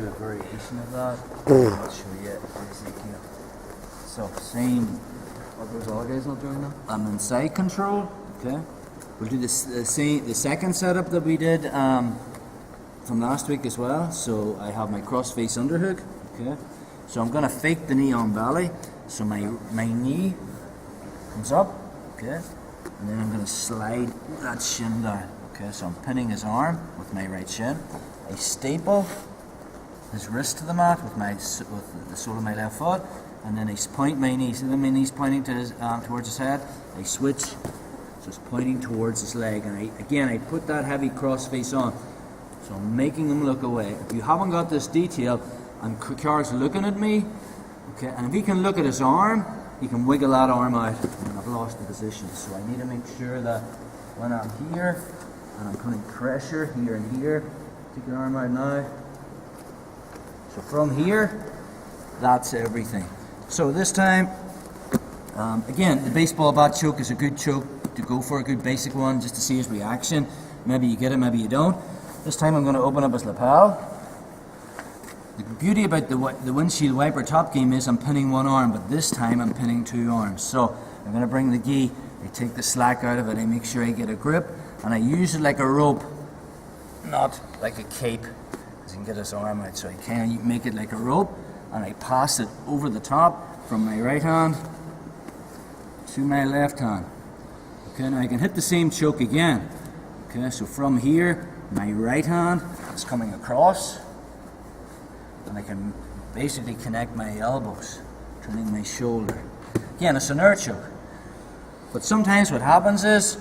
do a variation of that. I'll show you Ezekiel. So same. Are those all guys not doing that? I'm in side control. Okay. We'll do the second setup that we did from last week as well. So I have my cross face underhook. Okay. So I'm gonna fake the knee on belly. So my knee comes up. Okay. And then I'm gonna slide that shin down. Okay. So I'm pinning his arm with my right shin. I staple his wrist to the mat with the sole of my left foot, and then I point my knees. And then my knees pointing to his, towards his head. I switch, so it's pointing towards his leg, and I put that heavy cross face on. So I'm making him look away. If you haven't got this detail, and Carl's looking at me, okay, and if he can look at his arm, he can wiggle that arm out, and I've lost the position. So I need to make sure that when I'm here, and I'm putting pressure here and here, take your arm out now. So from here, that's everything. So this time, again, the baseball bat choke is a good choke to go for, a good basic one, just to see his reaction. Maybe you get it, maybe you don't. This time I'm going to open up his lapel. The beauty about the windshield wiper top game is I'm pinning one arm, but this time I'm pinning two arms. So I'm going to bring the gi, I take the slack out of it, I make sure I get a grip, and I use it like a rope, not like a cape, because he can get his arm out. So I kind of make it like a rope, and I pass it over the top from my right hand to my left hand. Okay, now I can hit the same choke again. Okay, so from here, my right hand is coming across, and I can basically connect my elbows, turning my shoulder. Again, it's an air choke. But sometimes what happens is,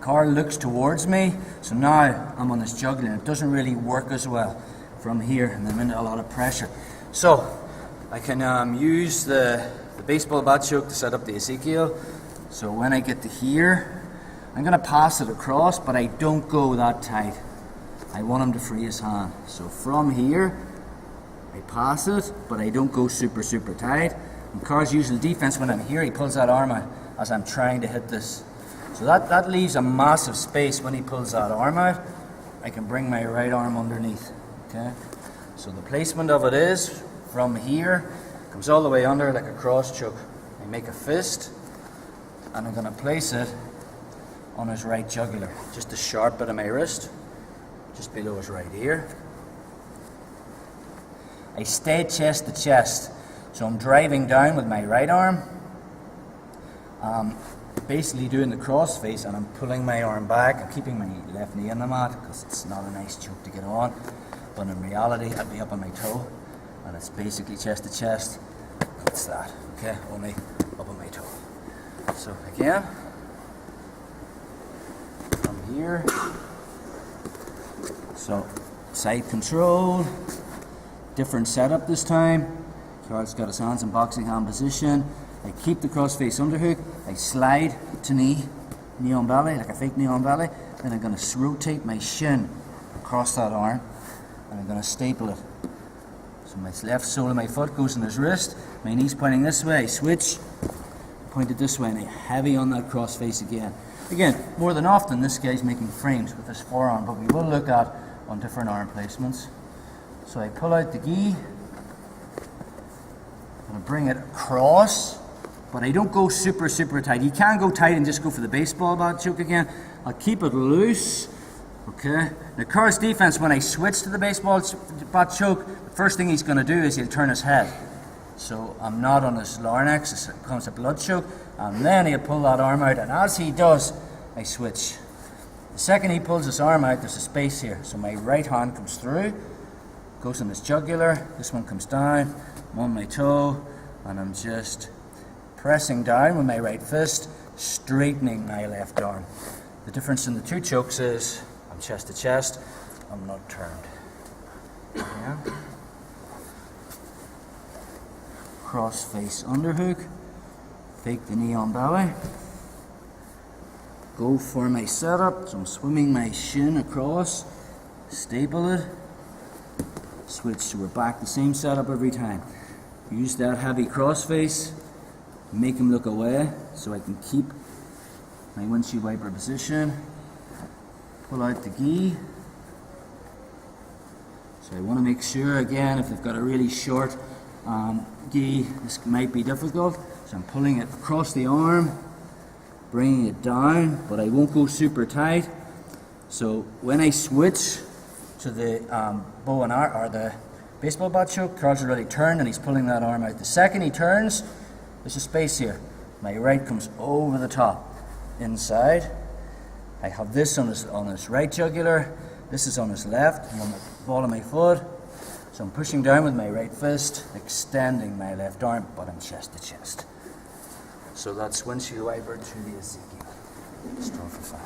Carl looks towards me, so now I'm on his jugular. It doesn't really work as well from here, and I'm under a lot of pressure. So I can use the baseball bat choke to set up the Ezekiel. So when I get to here, I'm going to pass it across, but I don't go that tight. I want him to free his hand. So from here, I pass it, but I don't go super tight. And Carl's usual defense when I'm here, he pulls that arm out as I'm trying to hit this. So that leaves a massive space when he pulls that arm out. I can bring my right arm underneath. Okay. So the placement of it is from here, comes all the way under like a cross choke. I make a fist, and I'm going to place it on his right jugular, just a sharp bit of my wrist, just below his right ear. I stay chest to chest, so I'm driving down with my right arm, basically doing the cross face, and I'm pulling my arm back. I'm keeping my left knee on the mat because it's not a nice choke to get on, but in reality I'd be up on my toe, and it's basically chest to chest. That's that, okay, only up on my toe. So again, from here, so side control, different setup this time. Carl's got his hands in boxing hand position. I keep the cross face underhook, I slide to knee on belly, like a fake knee on belly, then I'm going to rotate my shin across that arm, and I'm going to staple it. So my left sole of my foot goes in his wrist, my knee's pointing this way, I switch, pointed this way, and I heavy on that cross face again. Again, more than often this guy's making frames with his forearm, but we will look at on different arm placements. So I pull out the gi, and I bring it across, but I don't go super tight. You can go tight and just go for the baseball bat choke again. I'll keep it loose. Okay. Now Carl's defense, when I switch to the baseball bat choke, the first thing he's going to do is he'll turn his head. So I'm not on his larynx, it becomes a blood choke, and then he'll pull that arm out, and as he does, I switch. The second he pulls his arm out, there's a space here. So my right hand comes through, goes in his jugular, this one comes down, I'm on my toe, and I'm just pressing down with my right fist, straightening my left arm. The difference in the two chokes is I'm chest to chest, I'm not turned. Yeah. Cross face underhook, fake the knee on belly, go for my setup, so I'm swimming my shin across, staple it, switch, so we're back the same setup every time. Use that heavy cross face, make him look away so I can keep my windshield wiper position, pull out the gi, So I want to make sure, again, if they've got a really short gi, this might be difficult. So I'm pulling it across the arm, bringing it down, but I won't go super tight. So when I switch to the bow and arrow, or the baseball bat choke, Carl's already turned and he's pulling that arm out. The second he turns, there's a space here. My right comes over the top, inside. I have this on his right jugular, this is on his left, I'm on the ball of my foot. So I'm pushing down with my right fist, extending my left arm, but I'm chest to chest. So that's windshield wiper to the Ezekiel. Strong for 5.